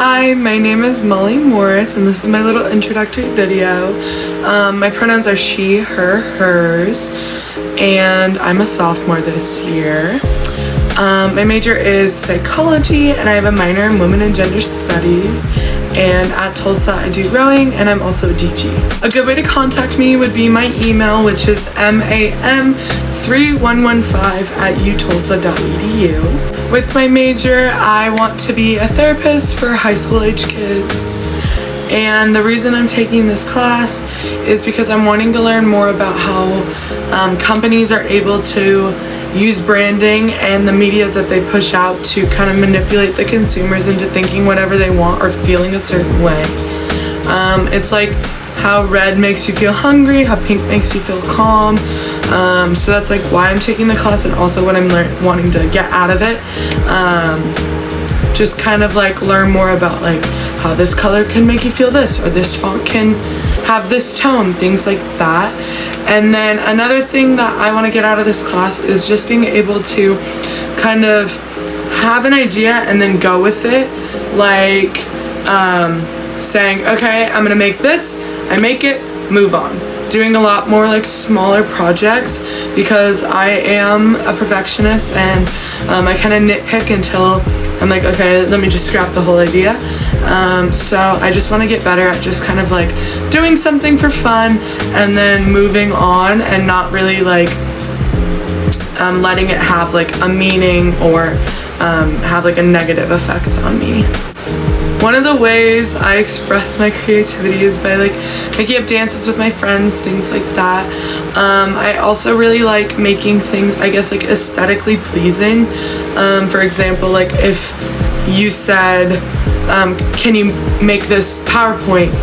Hi, my name is Molly Morris, and this is my little introductory video. My pronouns are she, her, hers, and I'm a sophomore this year. My major is psychology, and I have a minor in women and gender studies. And at Tulsa, I do rowing, and I'm also a DG. A good way to contact me would be my email, which is mam3115@utulsa.edu. With my major, I want to be a therapist for high school age kids. And the reason I'm taking this class is because I'm wanting to learn more about how companies are able to use branding and the media that they push out to kind of manipulate the consumers into thinking whatever they want or feeling a certain way. It's like how red makes you feel hungry, how pink makes you feel calm. So that's like why I'm taking the class, and also what I'm wanting to get out of it. Just kind of like learn more about like how this color can make you feel this, or this font can have this tone, things like that. And then another thing that I want to get out of this class is just being able to kind of have an idea and then go with it. Like saying, okay, I'm gonna make this, I make it, move on. Doing a lot more like smaller projects because I am a perfectionist, and I kind of nitpick until I'm like, okay, let me just scrap the whole idea. So I just want to get better at just kind of like doing something for fun and then moving on, and not really like letting it have like a meaning or have like a negative effect on me. One of the ways I express my creativity is by like making up dances with my friends, things like that. I also really like making things, I guess, like aesthetically pleasing. For example, like if you said, can you make this PowerPoint?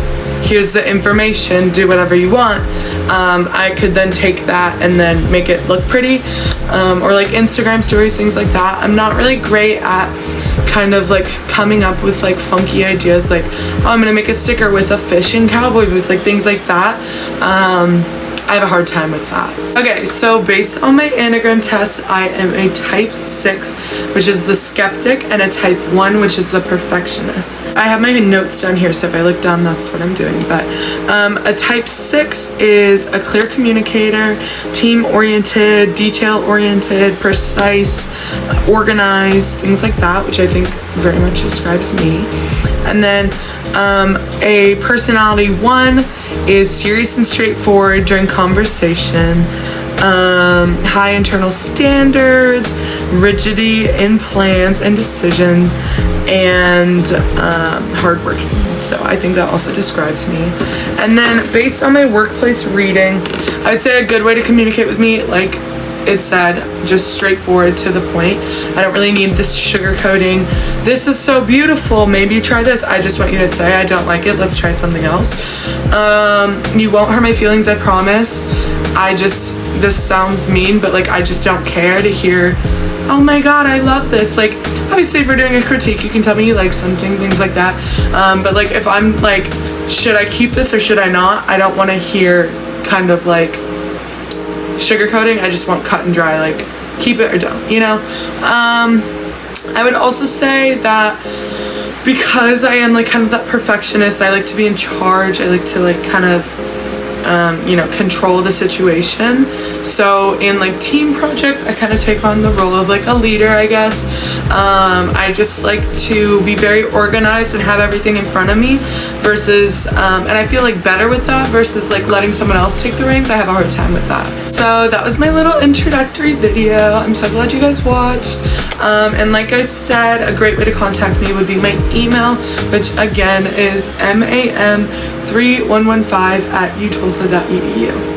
Here's the information, do whatever you want. I could then take that and then make it look pretty. Or like Instagram stories, things like that. I'm not really great at kind of like coming up with like funky ideas, like, oh, I'm gonna make a sticker with a fish and cowboy boots, like things like that. I have a hard time with that. Okay, so based on my Enneagram test, I am a type 6, which is the skeptic, and a type 1, which is the perfectionist. I have my notes down here, so if I look down, that's what I'm doing. But a type 6 is a clear communicator, team-oriented, detail-oriented, precise, organized, things like that, which I think very much describes me. And then a personality 1 is serious and straightforward during conversation, high internal standards, rigidity in plans and decision, and hardworking. So I think that also describes me. And then based on my workplace reading, I would say a good way to communicate with me, like it said, just straightforward to the point. I don't really need this sugarcoating. This is so beautiful, maybe try this. I just want you to say, I don't like it, let's try something else. You won't hurt my feelings, I promise. This sounds mean, but like I just don't care to hear, oh my god, I love this. Like obviously if we're doing a critique, you can tell me you like something, things like that. But like if I'm like, should I keep this or should I not? I don't want to hear kind of like sugarcoating. I just want cut and dry, like keep it or don't, you know. I would also say that because I am like kind of that perfectionist, I like to be in charge. I like to like kind of you know, control the situation. So in like team projects, I kind of take on the role of like a leader, I guess. I just like to be very organized and have everything in front of me versus, and I feel like better with that versus like letting someone else take the reins. I have a hard time with that. So that was my little introductory video. I'm so glad you guys watched. And like I said, a great way to contact me would be my email, which again is mam3115@utulsa.edu.